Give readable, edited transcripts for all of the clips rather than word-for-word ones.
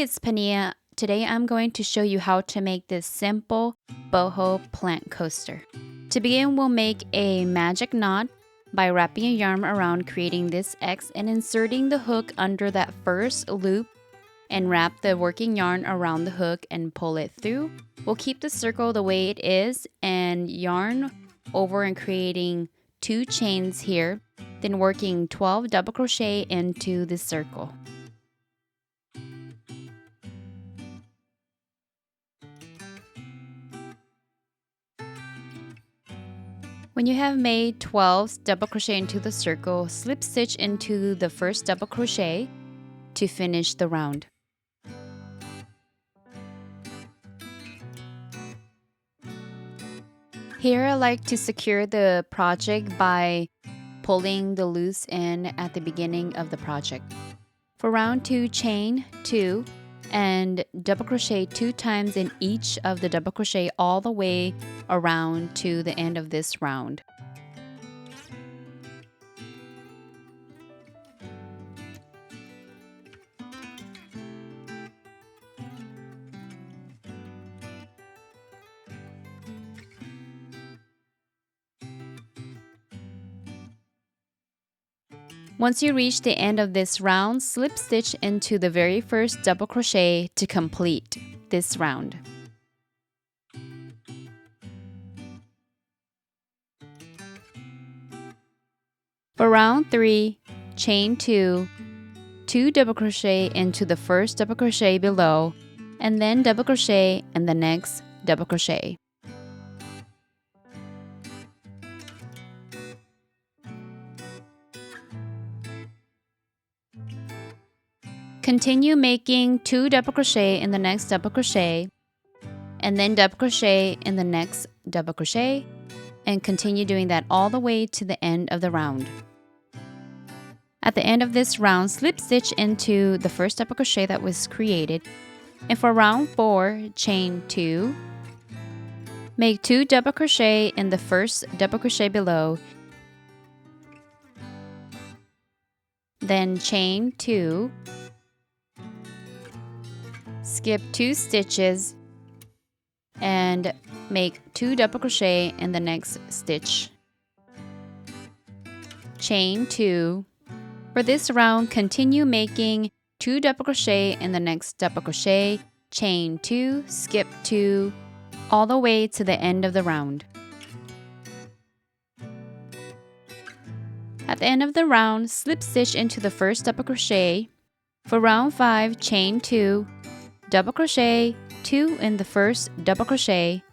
it's Pania. Today I'm going to show you how to make this simple boho plant coaster. To begin, we'll make a magic knot by wrapping a yarn around, creating this X and inserting the hook under that first loop and wrap the working yarn around the hook and pull it through. We'll keep the circle the way it is and yarn over and creating 2 chains here, then working 12 double crochet into the circle. When you have made 12 double crochet into the circle, slip stitch into the first double crochet to finish the round. Here I like to secure the project by pulling the loose end at the beginning of the project. For round 2, chain 2 and double crochet 2 times in each of the double crochet all the way around to the end of this round. Once you reach the end of this round, slip stitch into the very first double crochet to complete this round. For round 3, chain 2, 2 double crochet into the first double crochet below, and then double crochet in the next double crochet. Continue making 2 double crochet in the next double crochet, and then double crochet in the next double crochet, and continue doing that all the way to the end of the round. At the end of this round, slip stitch into the first double crochet that was created, and for round 4, chain 2, make 2 double crochet in the first double crochet below, then chain 2, skip 2 stitches and make 2 double crochet in the next stitch, chain 2. For this round, continue making 2 double crochet in the next double crochet, chain 2, skip 2, all the way to the end of the round. At the end of the round, slip stitch into the first double crochet. For round 5, chain 2, double crochet 2 in the first double crochet,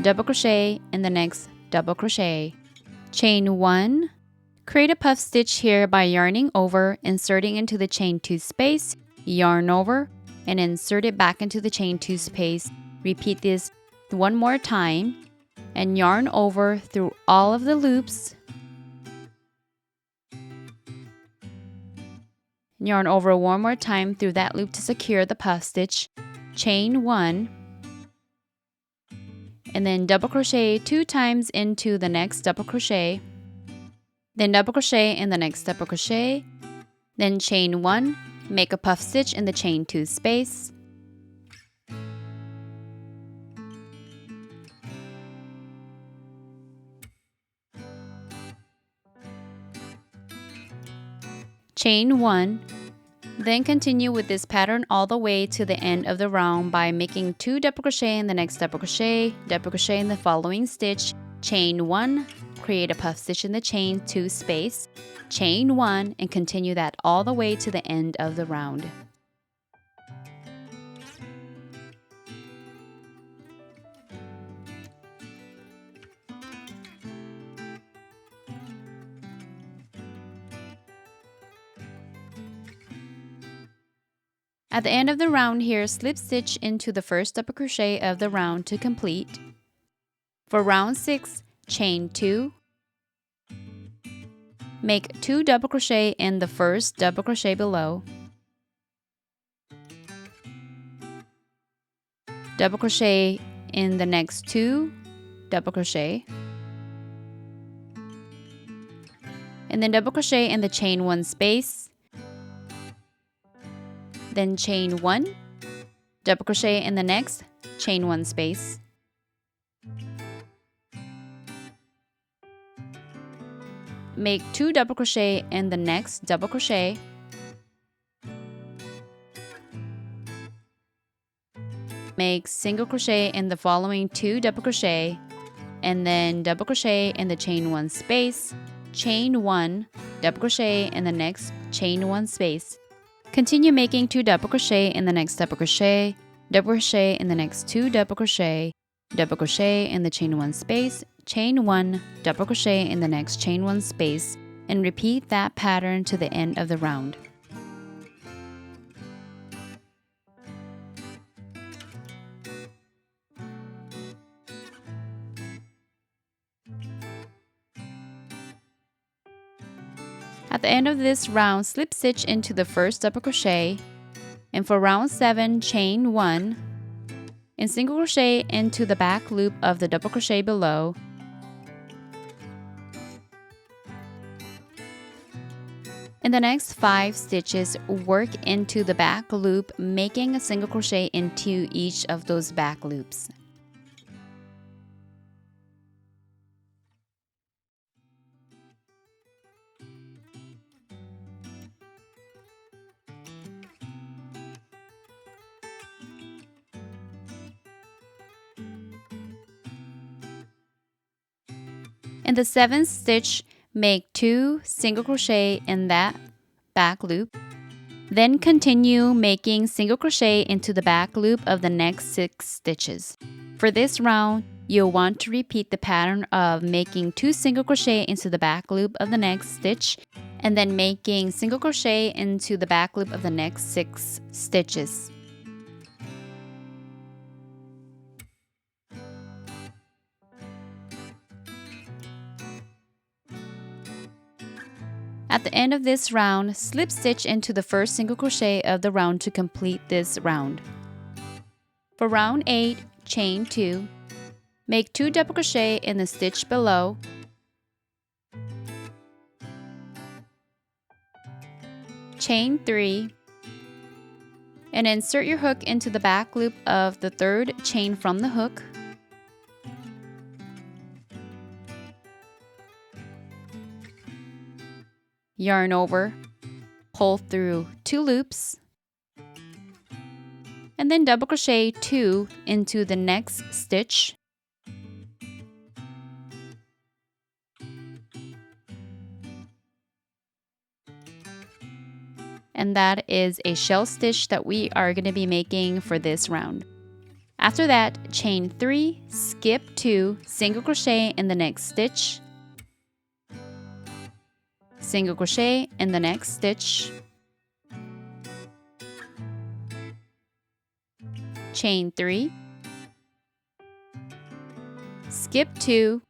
double crochet in the next double crochet, chain 1, create a puff stitch here by yarning over, inserting into the chain 2 space, yarn over, and insert it back into the chain 2 space. Repeat this one more time and yarn over through all of the loops. Yarn over one more time through that loop to secure the puff stitch, chain 1, and then double crochet 2 times into the next double crochet, then double crochet in the next double crochet, then chain 1, make a puff stitch in the chain 2 space, chain 1, then continue with this pattern all the way to the end of the round by making 2 double crochet in the next double crochet in the following stitch, chain 1, create a puff stitch in the chain 2 space, chain 1, and continue that all the way to the end of the round. At the end of the round here, slip stitch into the first double crochet of the round to complete. For round 6, chain 2, make 2 double crochet in the first double crochet below, double crochet in the next 2 double crochet, and then double crochet in the chain 1 space, then chain 1, double crochet in the next, chain 1 space, make 2 double crochet in the next double crochet, make single crochet in the following 2 double crochet, and then double crochet in the chain 1 space, chain 1, double crochet in the next chain 1 space. Continue making 2 double crochet in the next double crochet in the next 2 double crochet in the chain 1 space, chain 1, double crochet in the next chain 1 space, and repeat that pattern to the end of the round. At the end of this round, slip stitch into the first double crochet, and for round 7, chain 1, and single crochet into the back loop of the double crochet below. In the next 5 stitches, work into the back loop, making a single crochet into each of those back loops. In the 7th stitch, make 2 single crochet in that back loop. Then continue making single crochet into the back loop of the next 6 stitches. For this round, you'll want to repeat the pattern of making 2 single crochet into the back loop of the next stitch, and then making single crochet into the back loop of the next 6 stitches. At the end of this round, slip stitch into the first single crochet of the round to complete this round. For round 8, chain 2, make 2 double crochet in the stitch below, chain 3, and insert your hook into the back loop of the 3rd chain from the hook. Yarn over, pull through 2 loops, and then double crochet 2 into the next stitch. And that is a shell stitch that we are going to be making for this round. After that, chain 3, skip 2, single crochet in the next stitch, single crochet in the next stitch, chain 3, skip 2,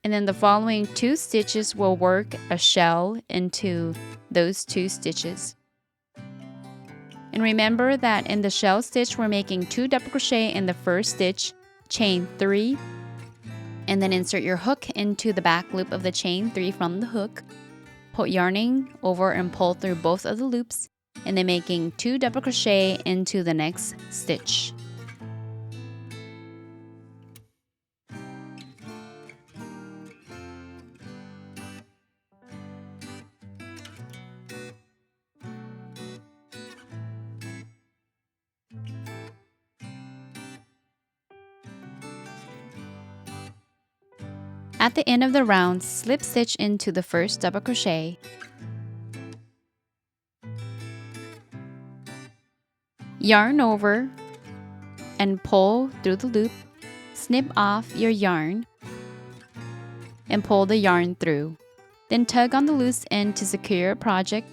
and then the following 2 stitches will work a shell into those 2 stitches. And remember that in the shell stitch, we're making 2 double crochet in the first stitch, chain 3, and then insert your hook into the back loop of the chain 3 from the hook, put yarning over and pull through both of the loops, and then making 2 double crochet into the next stitch. At the end of the round, slip stitch into the first double crochet, yarn over and pull through the loop, snip off your yarn and pull the yarn through. Then tug on the loose end to secure your project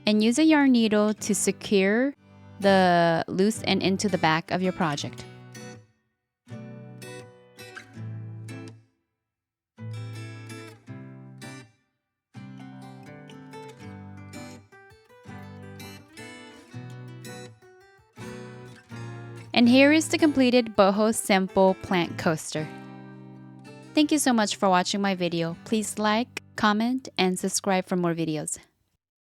and use a yarn needle to secure the loose end into the back of your project. And here is the completed Boho Simple Plant Coaster. Thank you so much for watching my video. Please like, comment, and subscribe for more videos.